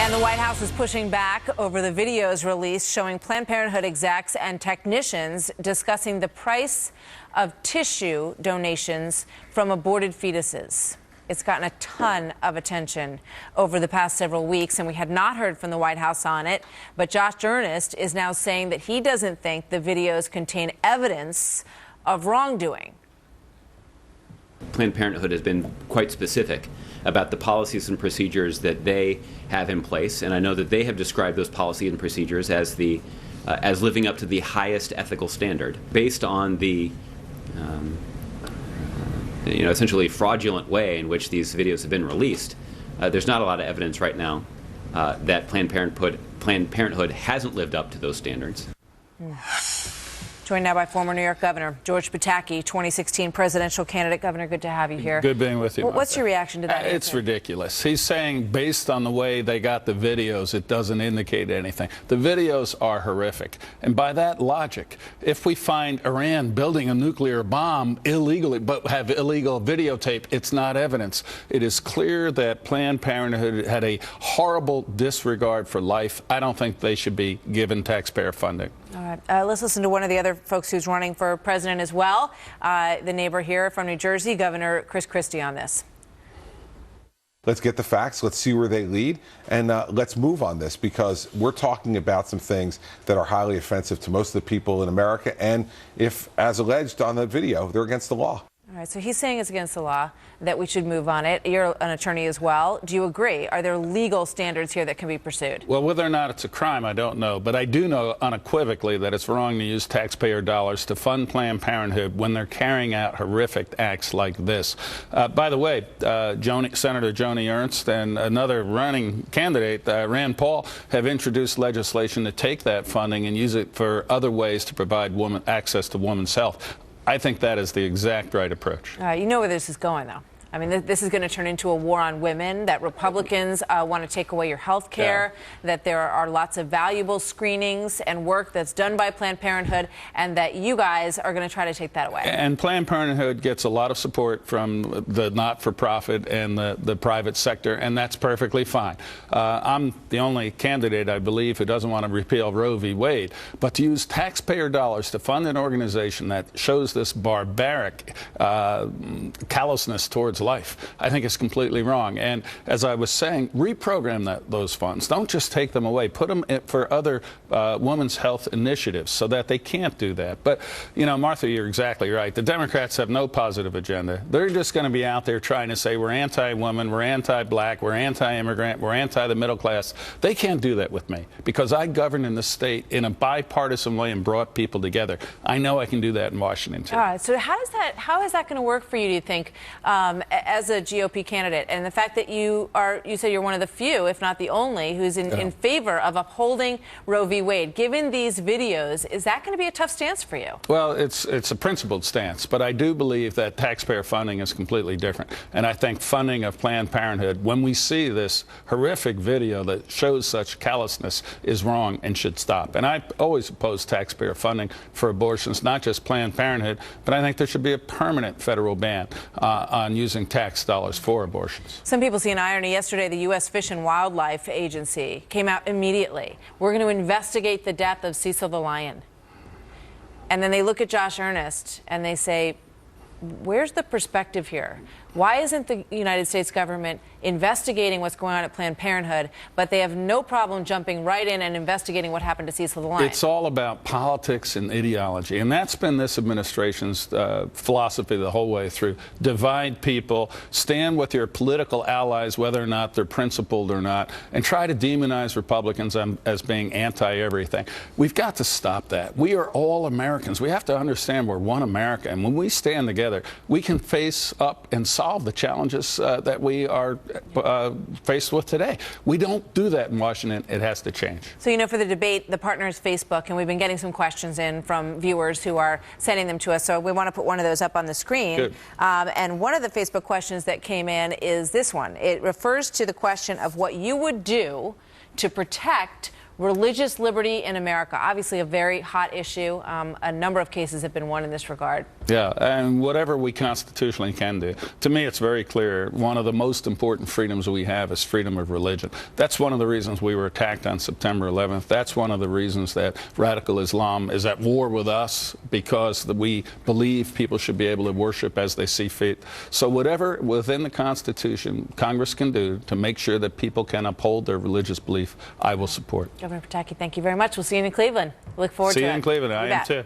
And the White House is pushing back over the videos released showing Planned Parenthood execs and technicians discussing the price of tissue donations from aborted fetuses. It's gotten a ton of attention over the past several weeks, and we had not heard from the White House on it. But Josh Earnest is now saying that he doesn't think the videos contain evidence of wrongdoing. Planned Parenthood has been quite specific about the policies and procedures that they have in place, and I know that they have described those policies and procedures as as living up to the highest ethical standard, based on the essentially fraudulent way in which these videos have been released. There's not a lot of evidence right now that Planned Parenthood hasn't lived up to those standards. Joined now by former New York Governor George Pataki, 2016 presidential candidate. Governor, good to have you here. Good being with you. What's your reaction to that? It's ridiculous. He's saying based on the way they got the videos, it doesn't indicate anything. The videos are horrific. And by that logic, if we find Iran building a nuclear bomb illegally, but have illegal videotape, it's not evidence. It is clear that Planned Parenthood had a horrible disregard for life. I don't think they should be given taxpayer funding. All right. Let's listen to one of the other folks who's running for president as well, the neighbor here from New Jersey, Governor Chris Christie, on this. Let's get the facts. Let's see where they lead. And let's move on this, because we're talking about some things that are highly offensive to most of the people in America. And if, as alleged on the video, they're against the law. All right, so he's saying it's against the law, that we should move on it. You're an attorney as well. Do you agree? Are there legal standards here that can be pursued? Well, whether or not it's a crime, I don't know. But I do know unequivocally that it's wrong to use taxpayer dollars to fund Planned Parenthood when they're carrying out horrific acts like this. By the way, Senator Joni Ernst and another running candidate, Rand Paul, have introduced legislation to take that funding and use it for other ways to provide access to women's health. I think that is the exact right approach. You know where this is going, though. I mean, this is going to turn into a war on women, that Republicans want to take away your health care, that there are lots of valuable screenings and work that's done by Planned Parenthood, and that you guys are going to try to take that away. And Planned Parenthood gets a lot of support from the not-for-profit and the private sector, and that's perfectly fine. I'm the only candidate, I believe, who doesn't want to repeal Roe v. Wade, but to use taxpayer dollars to fund an organization that shows this barbaric callousness towards life, I think it's completely wrong. And as I was saying, reprogram those funds. Don't just take them away. Put them for other women's health initiatives so that they can't do that. But, you know, Martha, you're exactly right. The Democrats have no positive agenda. They're just going to be out there trying to say we're anti-woman, we're anti-black, we're anti-immigrant, we're anti-the middle class. They can't do that with me, because I govern in the state in a bipartisan way and brought people together. I know I can do that in Washington, too. All right. So how is that going to work for you, do you think, as a GOP candidate, and the fact that you say you're one of the few, if not the only, who's in favor of upholding Roe v. Wade? Given these videos, is that going to be a tough stance for you? Well, it's a principled stance, but I do believe that taxpayer funding is completely different. And I think funding of Planned Parenthood, when we see this horrific video that shows such callousness, is wrong and should stop. And I always oppose taxpayer funding for abortions, not just Planned Parenthood, but I think there should be a permanent federal ban on using tax dollars for abortions. Some people see an irony. Yesterday, the U.S. Fish and Wildlife Agency came out immediately. We're going to investigate the death of Cecil the lion. And then they look at Josh Earnest and they say, where's the perspective here? Why isn't the United States government investigating what's going on at Planned Parenthood, but they have no problem jumping right in and investigating what happened to Cecil the lion? It's all about politics and ideology, and that's been this administration's philosophy the whole way through. Divide people, stand with your political allies, whether or not they're principled or not, and try to demonize Republicans as being anti-everything. We've got to stop that. We are all Americans. We have to understand we're one America, and when we stand together, we can face up and solve the challenges that we are faced with today. We don't do that in Washington. It has to change. So, you know, for the debate, the partners Facebook, and we've been getting some questions in from viewers who are sending them to us. So we want to put one of those up on the screen. Good. And one of the Facebook questions that came in is this one. It refers to the question of what you would do to protect religious liberty in America. Obviously a very hot issue. A number of cases have been won in this regard. Yeah, and whatever we constitutionally can do. To me, it's very clear one of the most important freedoms we have is freedom of religion. That's one of the reasons we were attacked on September 11th. That's one of the reasons that radical Islam is at war with us, because we believe people should be able to worship as they see fit. So whatever within the Constitution Congress can do to make sure that people can uphold their religious belief, I will support. Governor Pataki, thank you very much. We'll see you in Cleveland. Look forward to it. See you in Cleveland. I am bet. too.